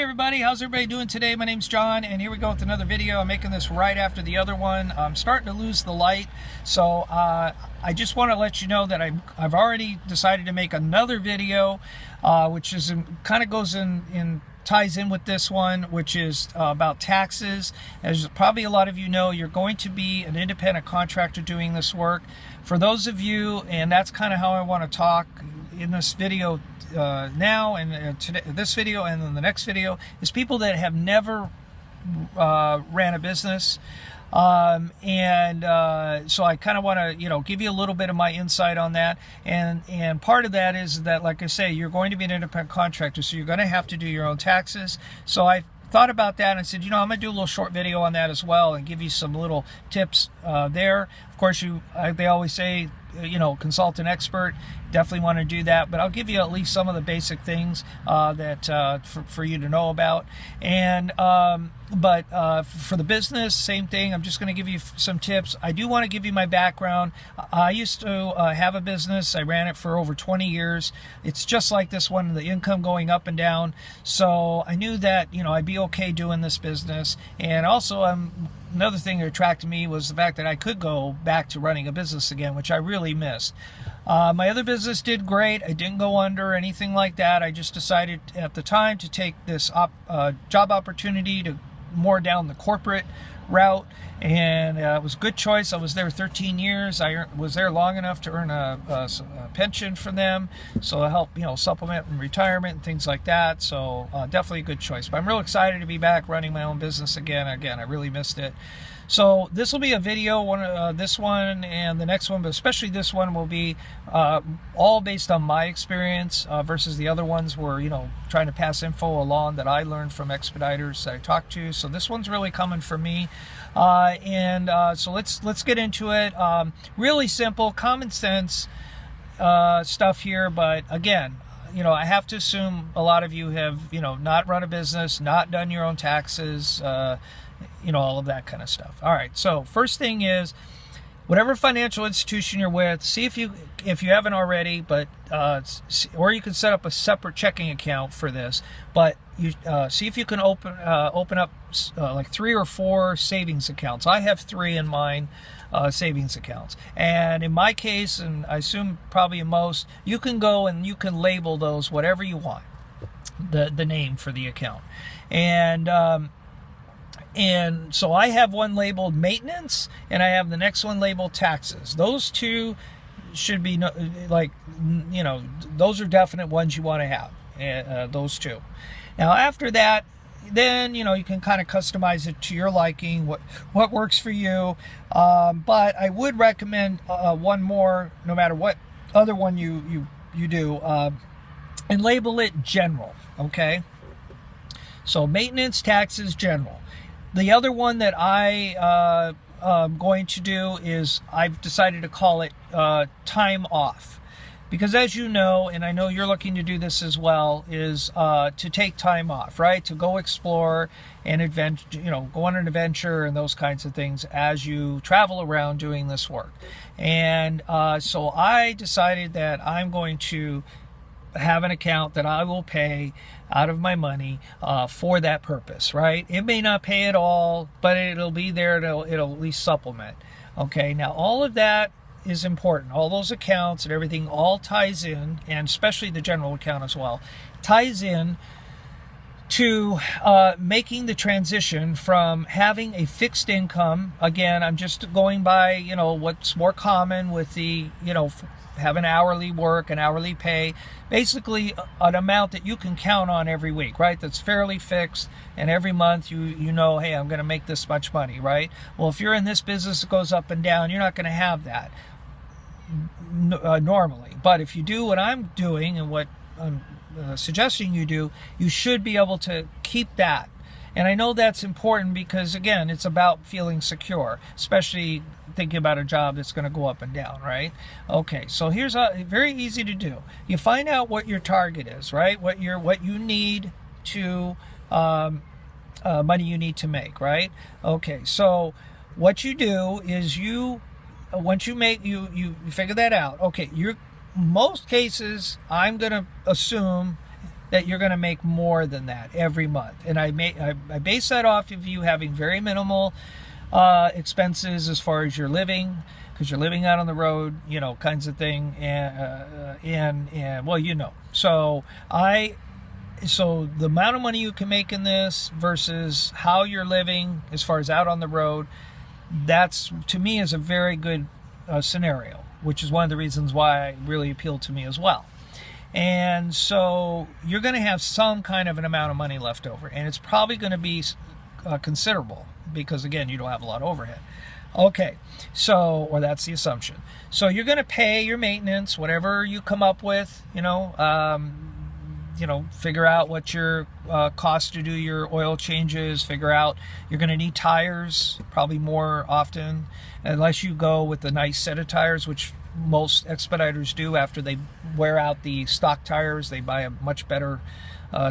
everybody, how's everybody doing today? My name's John, and here we go with another video. I'm making this right after the other one. I'm starting to lose the light, so I just want to let you know that I've already decided to make another video, which is kind of goes in ties in with this one, which is about taxes. As probably a lot of you know, you're going to be an independent contractor doing this work. For those of you, and that's kind of how I want to talk in this video now, and today, this video and then the next video, is people that have never ran a business. So I kind of want to, give you a little bit of my insight on that. And part of that is that, like I say, you're going to be an independent contractor, so you're going to have to do your own taxes. So I thought about that and said, I'm going to do a little short video on that as well and give you some little tips there. Of course, they always say, consult an expert. Definitely want to do that, but I'll give you at least some of the basic things that for you to know about. And but for the business, same thing. I'm just going to give you some tips. I do want to give you my background. I used to have a business. I ran it for over 20 years. It's just like this one, the income going up and down. So I knew that I'd be okay doing this business. And also, another thing that attracted me was the fact that I could go back to running a business again, which I really missed. My other business did great. I didn't go under or anything like that. I just decided at the time to take this job opportunity to more down the corporate route, and it was a good choice. I was there 13 years. I was there long enough to earn a pension from them, so I help supplement in retirement and things like that. So definitely a good choice. But I'm real excited to be back running my own business again. I really missed it. So this will be a video, this one and the next one, but especially this one will be all based on my experience versus the other ones were, trying to pass info along that I learned from expediters that I talked to. So this one's really coming from me. So let's get into it. Really simple, common sense stuff here, but again, I have to assume a lot of you have, not run a business, not done your own taxes, all of that kind of stuff. All right, so first thing is, whatever financial institution you're with, see if you haven't already, but or you can set up a separate checking account for this. But you see if you can open up like 3 or 4 savings accounts. I have 3 in mine, savings accounts, and in my case, and I assume probably in most, you can go and you can label those whatever you want, the name for the account, and so I have one labeled maintenance, and I have the next one labeled taxes. Those two should be those are definite ones you want to have, those two. Now after that, then you can kind of customize it to your liking, what works for you. But I would recommend one more, no matter what other one you do, and label it general. Okay, so maintenance, taxes, general. The other one that I am going to do is I've decided to call it time off, because as you know, and I know you're looking to do this as well, is to take time off, right? To go explore and adventure, go on an adventure and those kinds of things as you travel around doing this work. And so I decided that I'm going to have an account that I will pay out of my money for that purpose, right? It may not pay at all, but it'll be there. It'll at least supplement. Okay, now all of that is important. All those accounts and everything all ties in, and especially the general account as well, ties in to making the transition from having a fixed income. Again, I'm just going by what's more common with the having hourly work and hourly pay, basically an amount that you can count on every week, right? That's fairly fixed, and every month you know, hey, I'm going to make this much money, right? Well, if you're in this business that goes up and down, you're not going to have that normally. But if you do what I'm doing and what I'm suggesting you do, you should be able to keep that. And I know that's important because, again, it's about feeling secure, especially thinking about a job that's going to go up and down, right? Okay, so here's very easy to do. You find out what your target is, right? What you need to money you need to make, right? Okay, so what you do is once you figure that out. Okay, most cases, I'm going to assume that you're going to make more than that every month. And I base that off of you having very minimal expenses as far as your living, because you're living out on the road, you know, kinds of thing, and well, you know. So the amount of money you can make in this versus how you're living as far as out on the road, that's, to me, is a very good scenario, which is one of the reasons why it really appealed to me as well. And so you're going to have some kind of an amount of money left over, and it's probably going to be considerable because, again, you don't have a lot of overhead. Okay, so, or that's the assumption. So you're going to pay your maintenance, whatever you come up with, figure out what your cost to do your oil changes, figure out you're going to need tires probably more often, unless you go with a nice set of tires, which most expediters do. After they wear out the stock tires, they buy a much better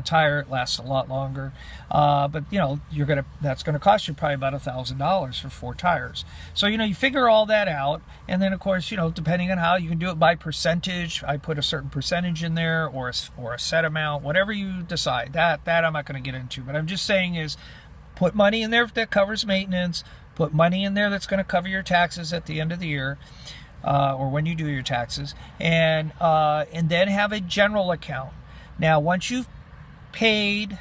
tire. It lasts a lot longer, but that's going to cost you probably about $1,000 for 4 tires. So you figure all that out, and then of course depending on how you can do it by percentage. I put a certain percentage in there, or a set amount, whatever you decide. That I'm not going to get into, but I'm just saying is put money in there that covers maintenance. Put money in there that's going to cover your taxes at the end of the year, or when you do your taxes, and then have a general account. Now, once you've paid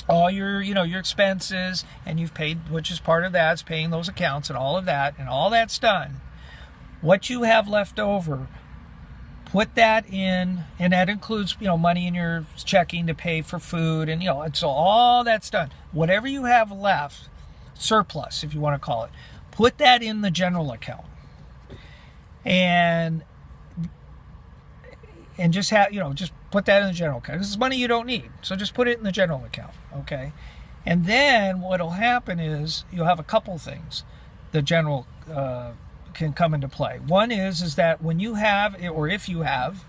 all your expenses, and you've paid, which is part of that, is paying those accounts and all of that, and all that's done, what you have left over, put that in, and that includes money in your checking to pay for food, and so all that's done. Whatever you have left, surplus if you want to call it, put that in the general account, and just have just put that in the general account. This is money you don't need, so just put it in the general account, okay? And then what'll happen is you'll have a couple things the general can come into play. One is that when you have, or if you have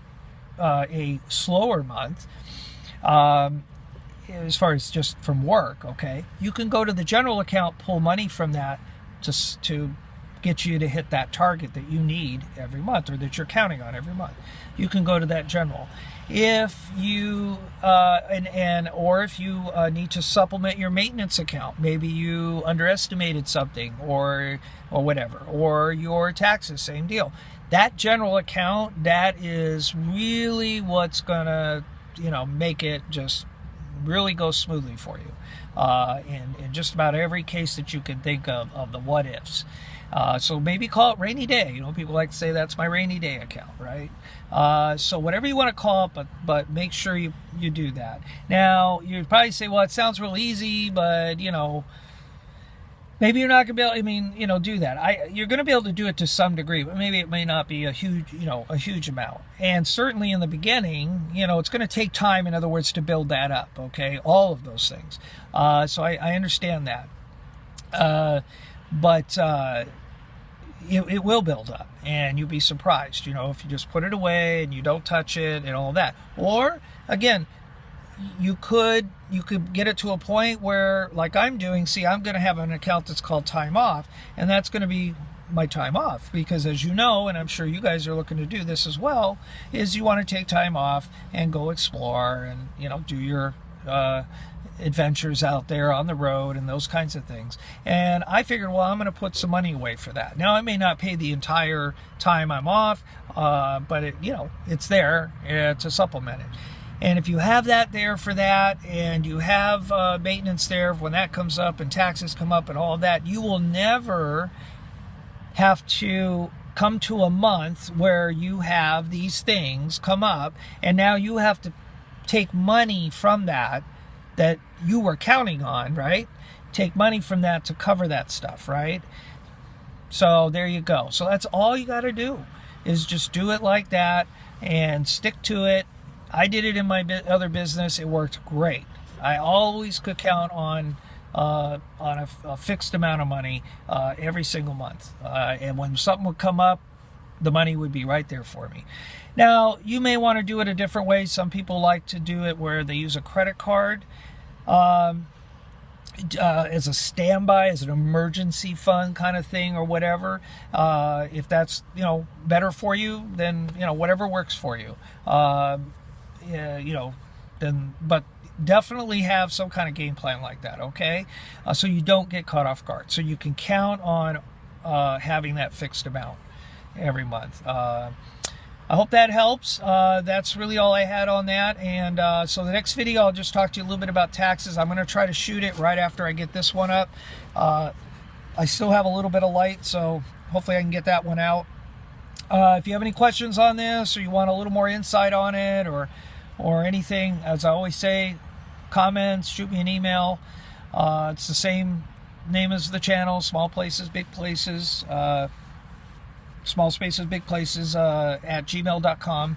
a slower month, as far as just from work, okay, you can go to the general account, pull money from that to get you to hit that target that you need every month, or that you're counting on every month. You can go to that general. If you or if you need to supplement your maintenance account, maybe you underestimated something, or whatever, or your taxes, same deal. That general account, that is really what's gonna make it just really go smoothly for you, in just about every case that you can think of the what ifs. So maybe call it rainy day. People like to say that's my rainy day account, right? So whatever you want to call it, but make sure you do that. Now, you'd probably say, well, it sounds real easy, but, maybe you're not going to be able, do that. You're going to be able to do it to some degree, but maybe it may not be a huge amount. And certainly in the beginning, it's going to take time, in other words, to build that up, okay? All of those things. So I understand that. But it will build up, and you'll be surprised, if you just put it away and you don't touch it and all that. Or, again, you could get it to a point where, like I'm doing, I'm going to have an account that's called time off, and that's going to be my time off, because as you know, and I'm sure you guys are looking to do this as well, is you want to take time off and go explore and, do your adventures out there on the road and those kinds of things. And I figured, well, I'm going to put some money away for that. Now, I may not pay the entire time I'm off, but it's there to supplement it. And if you have that there for that, and you have maintenance there when that comes up, and taxes come up and all of that, you will never have to come to a month where you have these things come up, and now you have to take money from that you were counting on, right? Take money from that to cover that stuff, right? So there you go. So that's all you got to do, is just do it like that and stick to it. I did it in my other business. It worked great. I always could count on a fixed amount of money every single month. And when something would come up, the money would be right there for me. Now, you may want to do it a different way. Some people like to do it where they use a credit card as a standby, as an emergency fund kind of thing, or whatever. If that's better for you, then whatever works for you. then, but definitely have some kind of game plan like that, okay? So you don't get caught off guard. So you can count on having that fixed amount every month. I hope that helps. That's really all I had on that. And so the next video, I'll just talk to you a little bit about taxes. I'm going to try to shoot it right after I get this one up. I still have a little bit of light, so hopefully I can get that one out. If you have any questions on this, or you want a little more insight on it, or anything, as I always say, comments, shoot me an email. It's the same name as the channel, Small Places, Big Places, Small Spaces, Big Places, at gmail.com.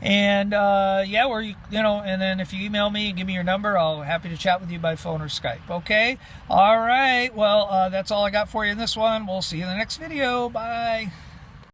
And yeah, where you know, and then if you email me and give me your number, I'll be happy to chat with you by phone or Skype. Okay, all right, well, that's all I got for you in this one. We'll see you in the next video. Bye.